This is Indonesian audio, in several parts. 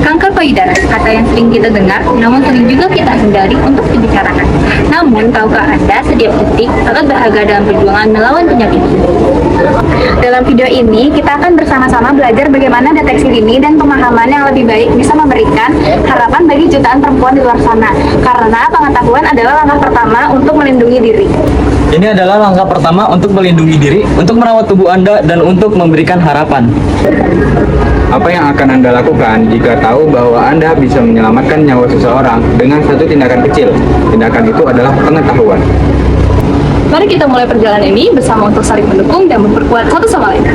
Kanker payudara, kata yang sering kita dengar, namun sering juga kita hindari untuk dibicarakan. Namun, tahukah Anda setiap detik sangat berharga dalam perjuangan melawan penyakit ini? Dalam video ini, kita akan bersama-sama belajar bagaimana deteksi dini dan pemahaman yang lebih baik bisa memberikan harapan bagi jutaan perempuan di luar sana. Karena pengetahuan adalah langkah pertama untuk melindungi diri. Ini adalah langkah pertama untuk melindungi diri, untuk merawat tubuh Anda, dan untuk memberikan harapan. Apa yang akan Anda lakukan jika tahu bahwa Anda bisa menyelamatkan nyawa seseorang dengan satu tindakan kecil? Tindakan itu adalah pengetahuan. Mari kita mulai perjalanan ini bersama untuk saling mendukung dan memperkuat satu sama lain.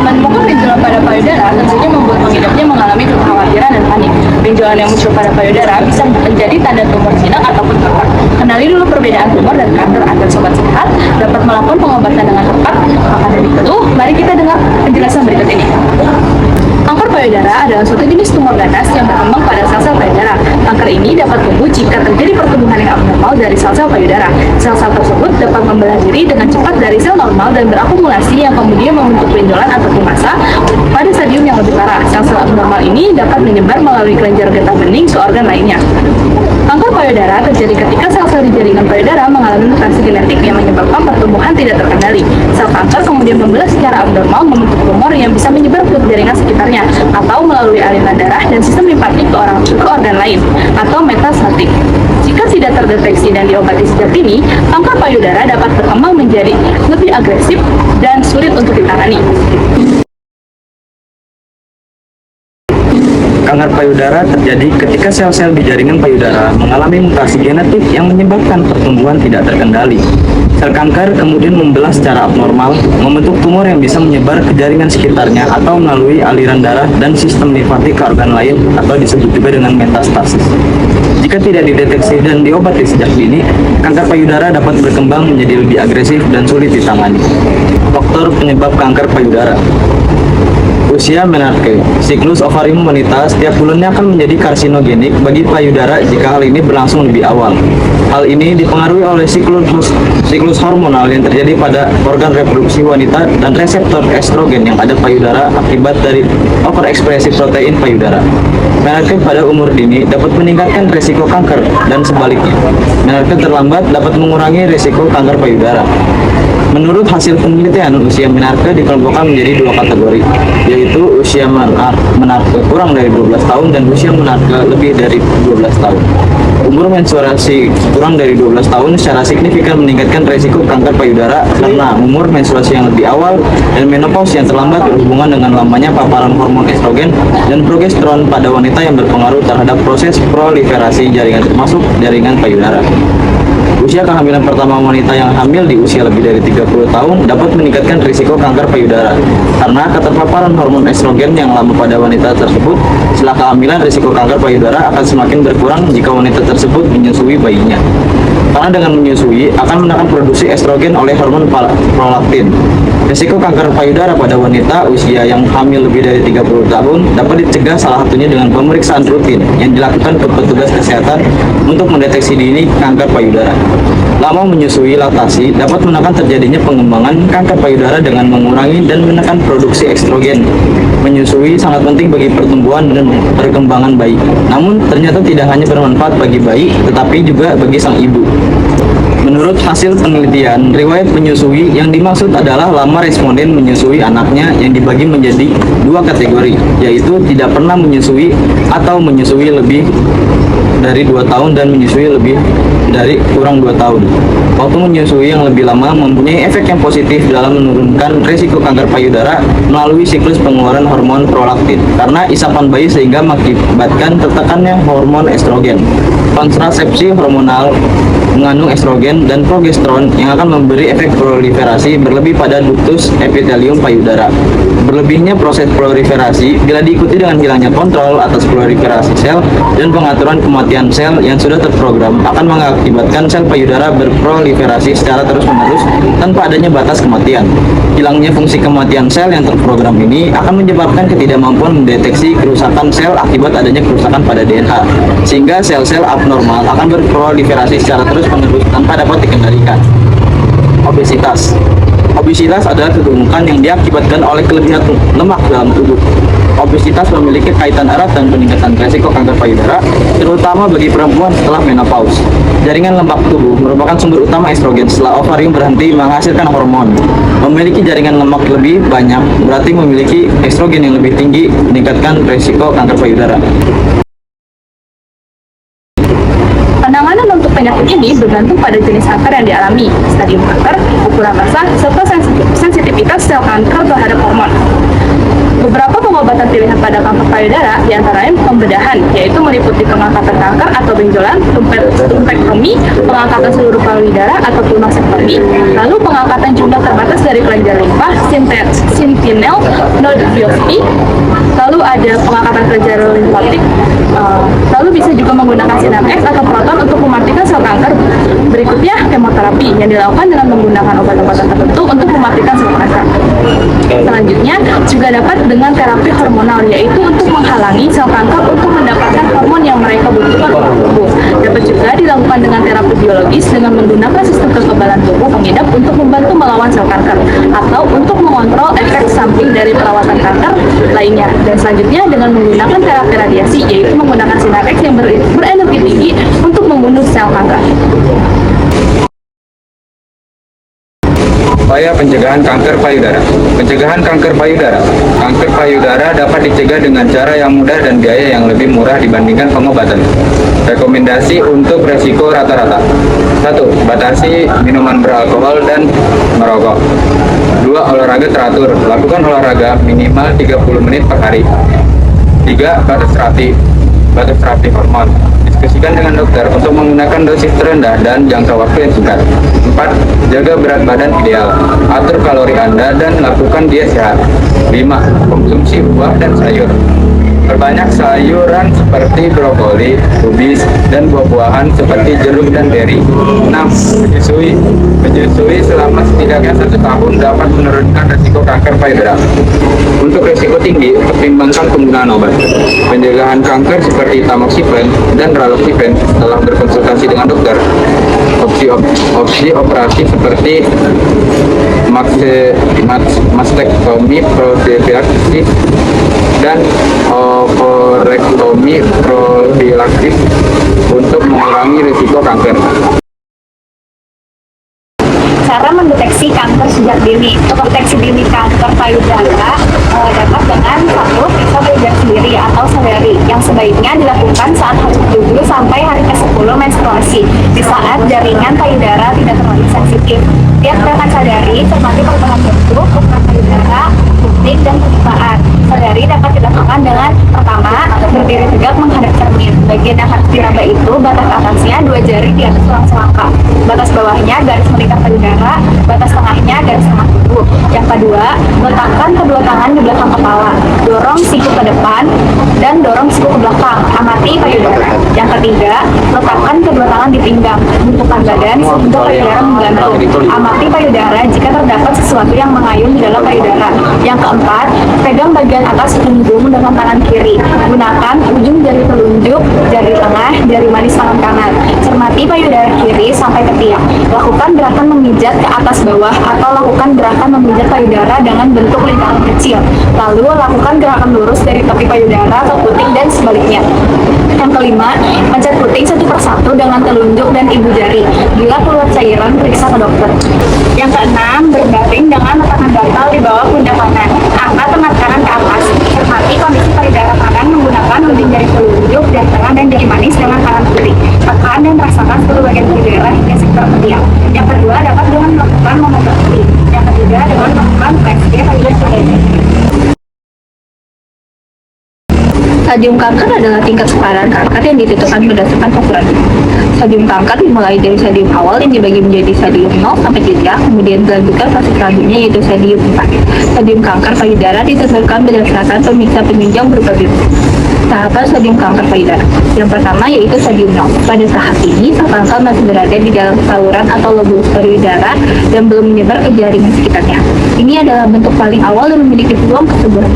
Menemukan benjolan pada payudara tentunya membuat pengidapnya mengalami kekhawatiran dan panik. Benjolan yang muncul pada payudara bisa menjadi tanda tumor jinak ataupun kanker. Kenali dulu perbedaan tumor dan kanker agar sobat sehat dapat melakukan pengobatan dengan tepat. Maka dari itu, mari kita dengar penjelasan berikut ini. Kanker payudara adalah suatu jenis tumor ganas yang berkembang pada sel-sel payudara. Kanker ini dapat tumbuh jika terjadi pertumbuhan yang abnormal dari sel-sel payudara. Sel-sel tersebut dapat membelah diri dengan cepat dari sel normal dan berakumulasi yang kemudian membentuk benjolan ataupun massa pada stadium yang lebih parah. Sel-sel abnormal ini dapat menyebar melalui kelenjar getah bening ke organ lainnya. Kanker payudara terjadi ketika sel-sel di jaringan payudara mengalami mutasi genetik yang menyebabkan pertumbuhan tidak terkendali. Sel kanker kemudian membelah secara abnormal membentuk tumor yang bisa menyebar ke jaringan sekitarnya atau melalui aliran darah dan sistem limfatik ke organ lain atau metastatik. Jika tidak terdeteksi dan diobati sejak dini, kanker payudara dapat berkembang menjadi lebih agresif dan sulit untuk ditangani. Kanker payudara terjadi ketika sel-sel di jaringan payudara mengalami mutasi genetik yang menyebabkan pertumbuhan tidak terkendali. Sel kanker kemudian membelah secara abnormal, membentuk tumor yang bisa menyebar ke jaringan sekitarnya atau melalui aliran darah dan sistem limfatik ke organ lain atau disebut juga dengan metastasis. Jika tidak dideteksi dan diobati sejak dini, kanker payudara dapat berkembang menjadi lebih agresif dan sulit ditangani. Faktor penyebab kanker payudara: usia menarche. Siklus ovarium wanita setiap bulannya akan menjadi karsinogenik bagi payudara jika hal ini berlangsung lebih awal. Hal ini dipengaruhi oleh siklus hormonal yang terjadi pada organ reproduksi wanita dan reseptor estrogen yang ada payudara akibat dari overekspresi protein payudara. Menarche pada umur dini dapat meningkatkan risiko kanker dan sebaliknya. Menarche terlambat dapat mengurangi risiko kanker payudara. Menurut hasil penelitian, usia menarche dikelompokkan menjadi dua kategori, yaitu usia menarche kurang dari 12 tahun dan usia menarche lebih dari 12 tahun. Umur menstruasi kurang dari 12 tahun secara signifikan meningkatkan risiko kanker payudara karena umur menstruasi yang lebih awal dan menopause yang terlambat berhubungan dengan lamanya paparan hormon estrogen dan progesteron pada wanita yang berpengaruh terhadap proses proliferasi jaringan termasuk jaringan payudara. Usia kehamilan pertama wanita yang hamil di usia lebih dari 30 tahun dapat meningkatkan risiko kanker payudara karena keterpaparan hormon estrogen yang lama pada wanita tersebut. Setelah kehamilan, risiko kanker payudara akan semakin berkurang jika wanita tersebut menyusui bayinya. Karena dengan menyusui akan menekan produksi estrogen oleh hormon prolaktin. Risiko kanker payudara pada wanita usia yang hamil lebih dari 30 tahun dapat dicegah salah satunya dengan pemeriksaan rutin yang dilakukan ke petugas kesehatan untuk mendeteksi dini kanker payudara. Lama menyusui laktasi dapat menekan terjadinya pengembangan kanker payudara dengan mengurangi dan menekan produksi estrogen. Menyusui sangat penting bagi pertumbuhan dan perkembangan bayi. Namun ternyata tidak hanya bermanfaat bagi bayi, tetapi juga bagi sang ibu. Menurut hasil penelitian, riwayat menyusui yang dimaksud adalah lama responden menyusui anaknya yang dibagi menjadi dua kategori, yaitu tidak pernah menyusui atau menyusui lebih dari 2 tahun dan menyusui lebih dari kurang 2 tahun. Waktu menyusui yang lebih lama mempunyai efek yang positif dalam menurunkan risiko kanker payudara melalui siklus pengeluaran hormon prolaktin karena isapan bayi sehingga mengakibatkan tertekannya hormon estrogen. Kontrasepsi hormonal mengandung estrogen dan progesteron yang akan memberi efek proliferasi berlebih pada ductus epitelium payudara. Berlebihnya proses proliferasi bila diikuti dengan hilangnya kontrol atas proliferasi sel dan pengaturan kematian sel yang sudah terprogram akan mengakibatkan sel payudara berproliferasi secara terus-menerus tanpa adanya batas kematian. Hilangnya fungsi kematian sel yang terprogram ini akan menyebabkan ketidakmampuan mendeteksi kerusakan sel akibat adanya kerusakan pada DNA, sehingga sel-sel abnormal akan berproliferasi secara terus-menerus tanpa dapat dikendalikan. Obesitas. Obesitas adalah kegemukan yang diakibatkan oleh kelebihan lemak dalam tubuh. Obesitas memiliki kaitan erat dan peningkatan resiko kanker payudara, terutama bagi perempuan setelah menopause. Jaringan lemak tubuh merupakan sumber utama estrogen setelah ovarium berhenti menghasilkan hormon. Memiliki jaringan lemak lebih banyak berarti memiliki estrogen yang lebih tinggi, meningkatkan resiko kanker payudara. Penanganan untuk penyakit ini bergantung pada jenis kanker yang dialami, stadium kanker, ukuran massa, serta sensitivitas sel kanker terhadap hormon. Beberapa pengobatan pilihan pada kanker payudara diantaranya pembedahan, yaitu meliputi pengangkatan kanker atau benjolan, lumpektomi, pengangkatan seluruh payudara atau pulmosektomi, lalu pengangkatan jumlah terbatas dari kelenjar limpa, sentinel node biopsi, lalu ada pengangkatan kelenjar limfatik, lalu bisa juga menggunakan sinar X atau proton untuk mematikan sel kanker. Berikutnya, kemoterapi yang dilakukan dengan menggunakan obat-obatan tertentu untuk mematikan sel kanker. Selanjutnya, juga dapat dengan terapi hormonal, yaitu untuk menghalangi sel kanker untuk mendapatkan hormon yang mereka butuhkan untuk tubuh. Dapat juga dilakukan dengan terapi biologis dengan menggunakan sistem kekebalan tubuh pengidap untuk membantu melawan sel kanker, atau untuk mengontrol efek samping dari perawatan kanker lainnya. Dan selanjutnya dengan menggunakan terapi radiasi, yaitu menggunakan sinar X yang berenergi tinggi untuk membunuh sel kanker. Upaya pencegahan kanker payudara. Pencegahan kanker payudara. Kanker payudara dapat dicegah dengan cara yang mudah dan biaya yang lebih murah dibandingkan pengobatan. Rekomendasi untuk resiko rata-rata. 1. Batasi minuman beralkohol dan merokok. 2. Olahraga teratur. Lakukan olahraga minimal 30 menit per hari. 3. Batas terapi hormon. Diskusikan dengan dokter untuk menggunakan dosis terendah dan jangka waktu yang singkat. 4. Jaga berat badan ideal. Atur kalori Anda dan lakukan diet sehat. 5. Konsumsi buah dan sayur. Perbanyak sayuran seperti brokoli, kubis, dan buah-buahan seperti jeruk dan beri. 6. Menyusui selama setidaknya 1 tahun dapat menurunkan risiko kanker payudara. Untuk risiko tinggi, pertimbangkan penggunaan obat. Pencegahan kanker seperti tamoxifen dan raloxifen setelah berkonsultasi dengan dokter. Opsi operasi seperti mastektomi profilaksis dan ovarektomi profilaksis untuk mengurangi risiko kanker. Cara mendeteksi kanker sejak dini. Untuk deteksi dini kanker payudara dapat dengan 1. Periksa payudara sendiri atau sadari, yang sebaiknya dilakukan saat hari ke-7 sampai hari ke-10 menstruasi, di saat jaringan payudara tidak terlalu sensitif. Tiap gerakan sadari cermati perubahan bentuk, ukuran payudara, putih, dan permukaan. Sadari dapat dilakukan dengan pertama, berdiri tegak menghadap cermin. Bagian yang harus diraba itu batas atasnya 2 jari di atas tulang selangkah. Batas bawahnya garis melingkar payudara, batas tengahnya garis tengah tubuh. Yang kedua, letakkan kedua tangan di belakang kepala. Dorong siku ke depan dan dorong siku ke belakang. Amati payudara. Yang ketiga, letakkan kedua tangan di pinggang. Bentukan badan sehingga payudara menggantung. Amati payudara jika terdapat sesuatu yang mengayun di dalam payudara. Yang keempat, pegang bagian atas punggung dengan tangan kiri. Gunakan ujung jari telunjuk, jari tengah, jari manis tangan kanan. Cermati payudara kiri sampai ke tiang. Lakukan gerakan memijat ke atas bawah atau lakukan gerakan memijat payudara dengan bentuk lingkaran kecil. Lalu lakukan gerakan lurus dari tepi payudara ke puting dan sebaliknya. Yang kelima, pencet puting satu persatu dengan telunjuk dan ibu jari. Bila keluar cairan, periksa ke dokter. Yang keenam, berbaring dengan letakkan bantal di bawah pundak kanan. Angkat tengat kanan ke atas. Cermati kondisi payudara kanan menggunakan ujung jari telunjuk, jari tengah, dan jari manis dengan kanan kiri. Tekan dan rasakan seluruh bagian payudara hingga sektor ketiak. Yang kedua, dapat dengan melakukan mamografi. Yang ketiga, dengan melakukan PSG payudara. Stadium kanker adalah tingkat keparahan kanker yang ditentukan berdasarkan ukuran. Stadium kanker dimulai dari stadium awal yang dibagi menjadi stadium 0 sampai 3, kemudian dilanjutkan fase selanjutnya yaitu stadium 4. Stadium kanker payudara ditentukan berdasarkan pemirsa penunjang berupa biopsi. Tahapan stadium kanker payudara. Yang pertama yaitu stadium 0. Pada tahap ini, sel kanker masih berada di dalam saluran atau lobus payudara dan belum menyebar ke jaringan sekitarnya. Ini adalah bentuk paling awal dan memiliki peluang kesembuhan.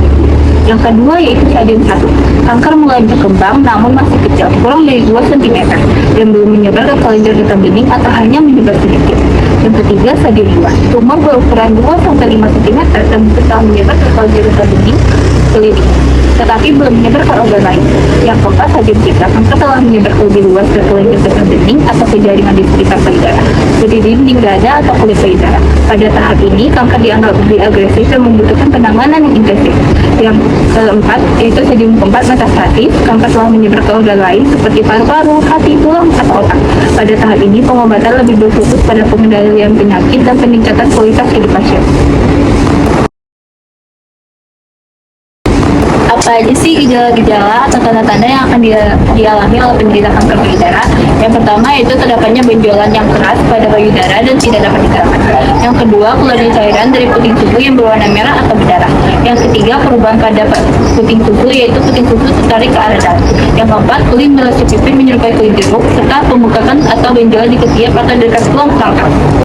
Yang kedua yaitu stadium 1. Kanker mulai berkembang namun masih kecil, kurang dari 2 cm, dan belum menyebar ke kelenjar getah bening atau hanya menyebar sedikit. Yang ketiga, stadium 2. Tumor berukuran 2-5 cm dan telah menyebar ke jaringan dinding kelilingnya, tetapi belum menyebar ke organ lain. Yang keempat, stadium 3. Kanker telah menyebar ke lebih luas ke kelingking dinding atau ke jaringan di sekitar payudara, seperti dinding dada atau kulit payudara. Pada tahap ini, kanker dianggap lebih agresif dan membutuhkan penanganan yang intensif. Yang keempat, yaitu stadium keempat, metastatis. Kanker telah menyebar ke organ lain seperti paru-paru, hati, tulang, atau otak. Pada tahap ini, pengobatan lebih berfokus pada pengendalian penyakit dan peningkatan kualitas hidup pasien. Apa aja sih gejala-gejala atau tanda-tanda yang akan dialami oleh penderita kanker payudara? Yang pertama yaitu terdapatnya benjolan yang keras pada payudara dan tidak dapat digerakkan. Yang kedua, keluarnya cairan dari puting tubuh yang berwarna merah atau berdarah. Yang ketiga, perubahan pada puting tubuh yaitu puting tubuh tertarik ke arah dalam. Yang keempat, kulit melecet pipih menyerupai kulit jeruk serta pembengkakan atau benjolan di ketiak atau dekat tulang kanker.